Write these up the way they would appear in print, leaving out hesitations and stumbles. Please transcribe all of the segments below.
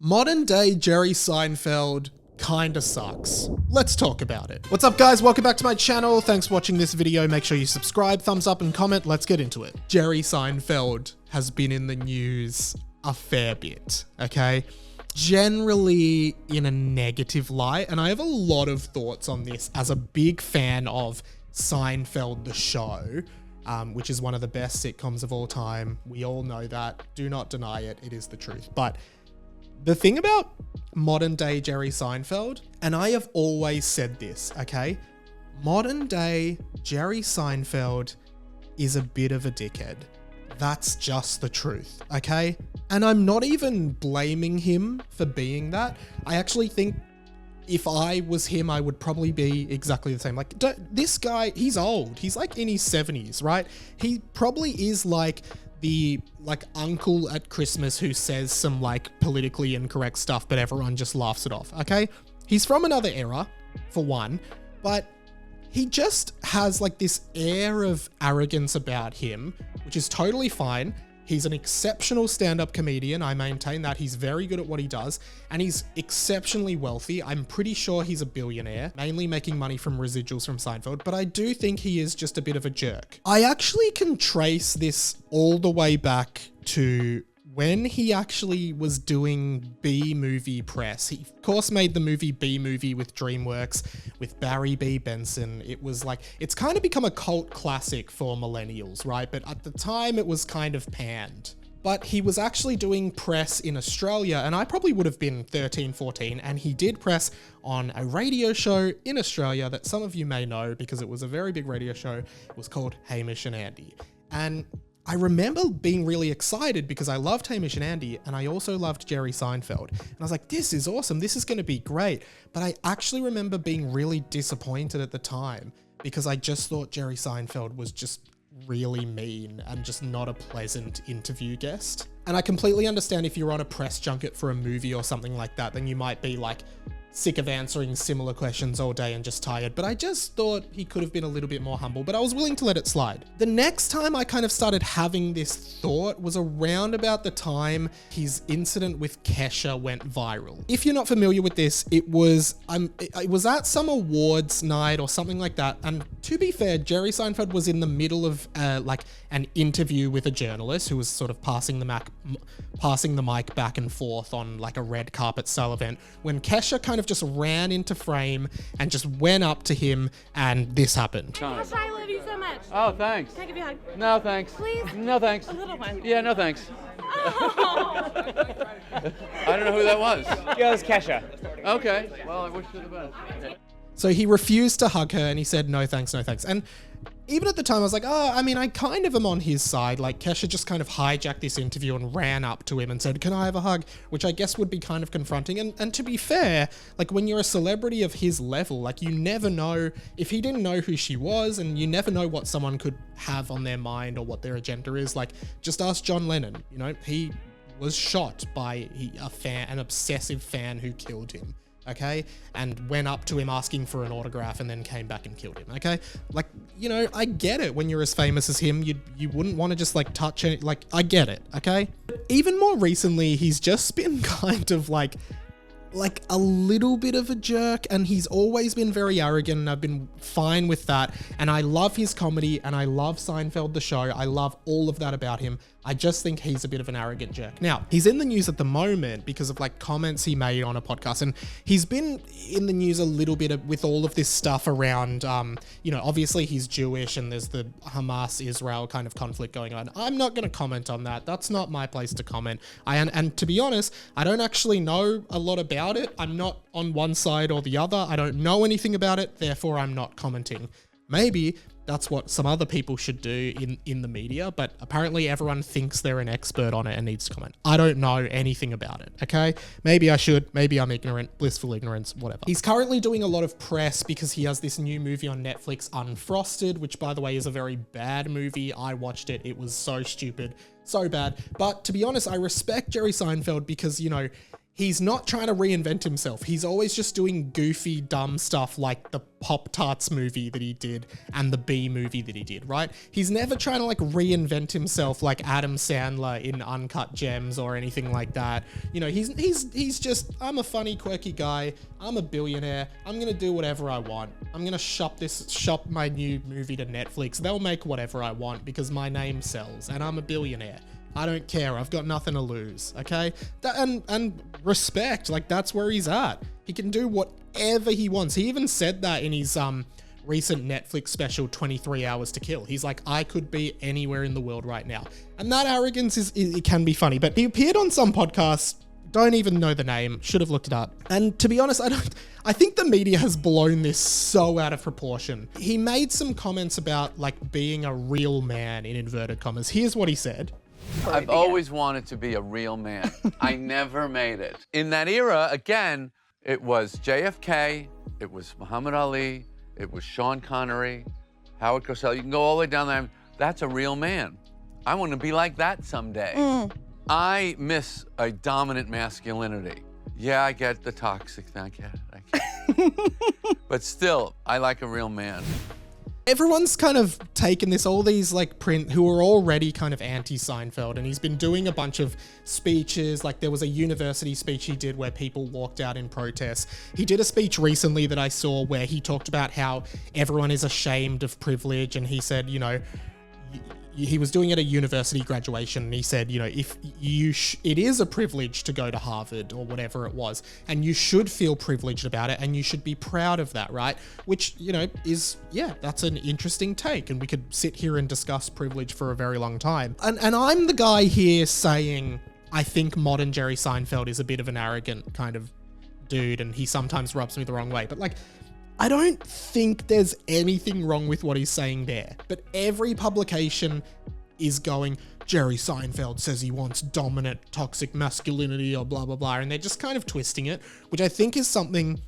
Modern day Jerry Seinfeld kinda sucks. Let's talk about it. What's up guys, welcome back to my channel. Thanks for watching this video. Make sure you subscribe, thumbs up and comment. Let's get into it. Jerry Seinfeld has been in the news a fair bit, okay? Generally in a negative light, and I have a lot of thoughts on this as a big fan of Seinfeld the show, which is one of the best sitcoms of all time. We all know that. Do not deny it. It is the truth. But the thing about modern day Jerry Seinfeld, and I have always said this, okay? Modern day Jerry Seinfeld is a bit of a dickhead. That's just the truth, okay? And I'm not even blaming him for being that. I actually think if I was him, I would probably be exactly the same. Like, this guy, he's old. He's like in his 70s, right? He probably is like the uncle at Christmas who says some like politically incorrect stuff, but everyone just laughs it off, okay? He's from another era, for one, but he just has like this air of arrogance about him, which is totally fine. He's an exceptional stand-up comedian. I maintain that. He's very good at what he does, and he's exceptionally wealthy. I'm pretty sure he's a billionaire, mainly making money from residuals from Seinfeld, but I do think he is just a bit of a jerk. I actually can trace this all the way back to when he actually was doing B-movie press. He, of course, made the movie B-movie with DreamWorks, with Barry B. Benson. It was like, it's kind of become a cult classic for millennials, right? But at the time, it was kind of panned. But he was actually doing press in Australia, and I probably would have been 13, 14, and he did press on a radio show in Australia that some of you may know because it was a very big radio show. It was called Hamish and Andy. And I remember being really excited because I loved Hamish and Andy, and I also loved Jerry Seinfeld. And I was like, this is awesome. This is going to be great. But I actually remember being really disappointed at the time because I just thought Jerry Seinfeld was just really mean and just not a pleasant interview guest. And I completely understand if you're on a press junket for a movie or something like that, then you might be like sick of answering similar questions all day and just tired, but I just thought he could have been a little bit more humble, but I was willing to let it slide. The next time I kind of started having this thought was around about the time his incident with Kesha went viral. If you're not familiar with this, it was at some awards night or something like that, and to be fair, Jerry Seinfeld was in the middle of like an interview with a journalist who was sort of passing the mic back and forth on like a red carpet style event when Kesha kind of just ran into frame and just went up to him, and this happened. Gosh, I love you so much. Oh, thanks. Can I give you a hug? No, thanks. Please? No, thanks. A little one. Yeah, no, thanks. Oh. I don't know who that was. Yeah, it was Kesha. Okay. Well, I wish you the best. So he refused to hug her and he said, no thanks, no thanks. And even at the time I was like, oh, I mean, I kind of am on his side. Like Kesha just kind of hijacked this interview and ran up to him and said, can I have a hug? Which I guess would be kind of confronting. And to be fair, like when you're a celebrity of his level, like you never know if he didn't know who she was, and you never know what someone could have on their mind or what their agenda is. Like just ask John Lennon, you know, he was shot by an obsessive fan who killed him. Okay, and went up to him asking for an autograph and then came back and killed him. Okay, like, you know, I get it. When you're as famous as him, you wouldn't want to just like touch it. Like, I get it. Okay, even more recently, he's just been kind of like a little bit of a jerk, and he's always been very arrogant, and I've been fine with that. And I love his comedy, and I love Seinfeld the show. I love all of that about him. I just think he's a bit of an arrogant jerk. Now, he's in the news at the moment because of like comments he made on a podcast, and he's been in the news a little bit with all of this stuff around, you know, obviously he's Jewish and there's the Hamas-Israel kind of conflict going on. I'm not going to comment on that. That's not my place to comment. And to be honest, I don't actually know a lot about it. I'm not on one side or the other. I don't know anything about it. Therefore, I'm not commenting. Maybe that's what some other people should do in the media, but apparently everyone thinks they're an expert on it and needs to comment. I don't know anything about it, okay? Maybe I should, maybe I'm ignorant, blissful ignorance, whatever. He's currently doing a lot of press because he has this new movie on Netflix, Unfrosted, which by the way is a very bad movie. I watched it, it was so stupid, so bad. But to be honest, I respect Jerry Seinfeld because, you know, he's not trying to reinvent himself. He's always just doing goofy, dumb stuff like the Pop-Tarts movie that he did and the Bee movie that he did, right? He's never trying to like reinvent himself like Adam Sandler in Uncut Gems or anything like that. You know, he's just, I'm a funny, quirky guy. I'm a billionaire. I'm gonna do whatever I want. I'm gonna shop my new movie to Netflix. They'll make whatever I want because my name sells and I'm a billionaire. I don't care. I've got nothing to lose. Okay. And respect. Like, that's where he's at. He can do whatever he wants. He even said that in his recent Netflix special, 23 Hours to Kill. He's like, I could be anywhere in the world right now. And that arrogance it can be funny, but he appeared on some podcasts. Don't even know the name. Should have looked it up. And to be honest, I think the media has blown this so out of proportion. He made some comments about like being a real man in inverted commas. Here's what he said. I've always wanted to be a real man. I never made it. In that era, again, it was JFK, it was Muhammad Ali, it was Sean Connery, Howard Cosell. You can go all the way down there. That's a real man. I want to be like that someday. I miss a dominant masculinity. Yeah, I get the toxic thing. I get it. But still, I like a real man. Everyone's kind of taken this, all these like who are already kind of anti-Seinfeld, and he's been doing a bunch of speeches. Like there was a university speech he did where people walked out in protest. He did a speech recently that I saw where he talked about how everyone is ashamed of privilege, and he said, you know, he was doing it at a university graduation, and he said, you know, if it is a privilege to go to Harvard or whatever it was, and you should feel privileged about it, and you should be proud of that, right? Which, you know, is, yeah, that's an interesting take, and we could sit here and discuss privilege for a very long time. And I'm the guy here saying, I think modern Jerry Seinfeld is a bit of an arrogant kind of dude, and he sometimes rubs me the wrong way, but like, I don't think there's anything wrong with what he's saying there, but every publication is going, Jerry Seinfeld says he wants dominant toxic masculinity or blah, blah, blah. And they're just kind of twisting it, which I think is something,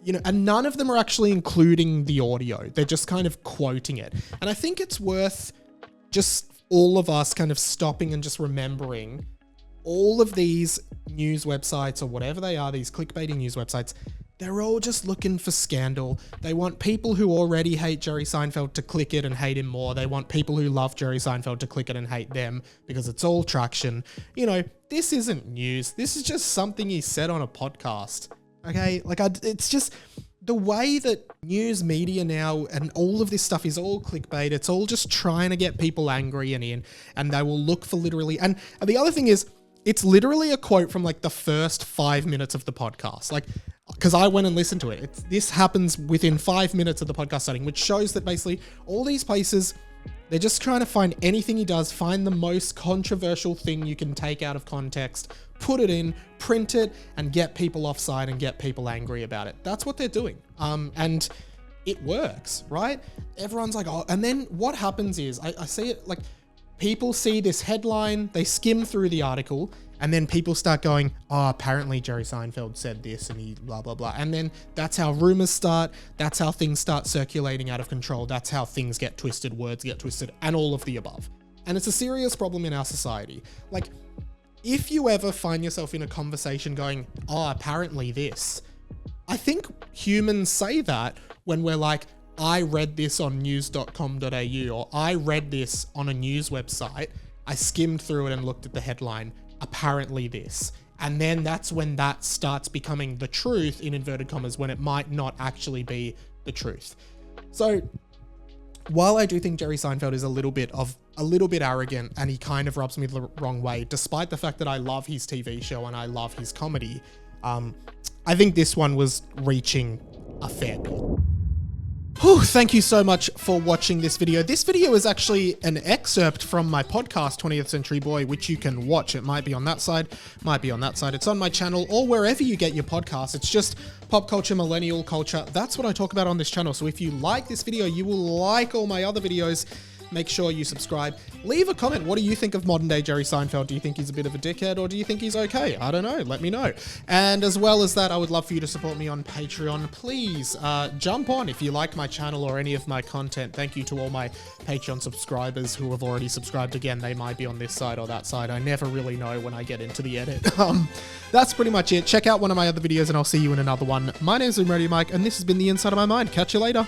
you know, and none of them are actually including the audio. They're just kind of quoting it. And I think it's worth just all of us kind of stopping and just remembering all of these news websites or whatever they are, these clickbaiting news websites, they're all just looking for scandal. They want people who already hate Jerry Seinfeld to click it and hate him more. They want people who love Jerry Seinfeld to click it and hate them because it's all traction. You know, this isn't news. This is just something he said on a podcast. Okay? Like, it's just the way that news media now and all of this stuff is all clickbait. It's all just trying to get people angry and in, and they will look for literally. And the other thing is, it's literally a quote from like the first 5 minutes of the podcast. Like, because I went and listened to it. This happens within 5 minutes of the podcast starting, which shows that basically all these places, they're just trying to find anything he does, find the most controversial thing you can take out of context, put it in, print it, and get people offside and get people angry about it. That's what they're doing. And it works, right? Everyone's like, oh, and then what happens is, I see it like, people see this headline, they skim through the article, and then people start going, oh, apparently Jerry Seinfeld said this and he blah, blah, blah. And then that's how rumors start. That's how things start circulating out of control. That's how things get twisted, words get twisted, and all of the above. And it's a serious problem in our society. Like, if you ever find yourself in a conversation going, oh, apparently this, I think humans say that when we're like, I read this on news.com.au, or I read this on a news website. I skimmed through it and looked at the headline, apparently this. And then that's when that starts becoming the truth, in inverted commas, when it might not actually be the truth. So while I do think Jerry Seinfeld is a little bit arrogant and he kind of rubs me the wrong way, despite the fact that I love his TV show and I love his comedy, I think this one was reaching a fair bit. Whew, thank you so much for watching this video. This video is actually an excerpt from my podcast, 20th Century Boy, which you can watch. It might be on that side, might be on that side. It's on my channel or wherever you get your podcasts. It's just pop culture, millennial culture. That's what I talk about on this channel. So if you like this video, you will like all my other videos. Make sure you subscribe. Leave a comment. What do you think of modern day Jerry Seinfeld? Do you think he's a bit of a dickhead, or do you think he's okay? I don't know. Let me know. And as well as that, I would love for you to support me on Patreon. Please jump on if you like my channel or any of my content. Thank you to all my Patreon subscribers who have already subscribed. Again, they might be on this side or that side. I never really know when I get into the edit. That's pretty much it. Check out one of my other videos and I'll see you in another one. My name's Radio Mike, and this has been The Inside of My Mind. Catch you later.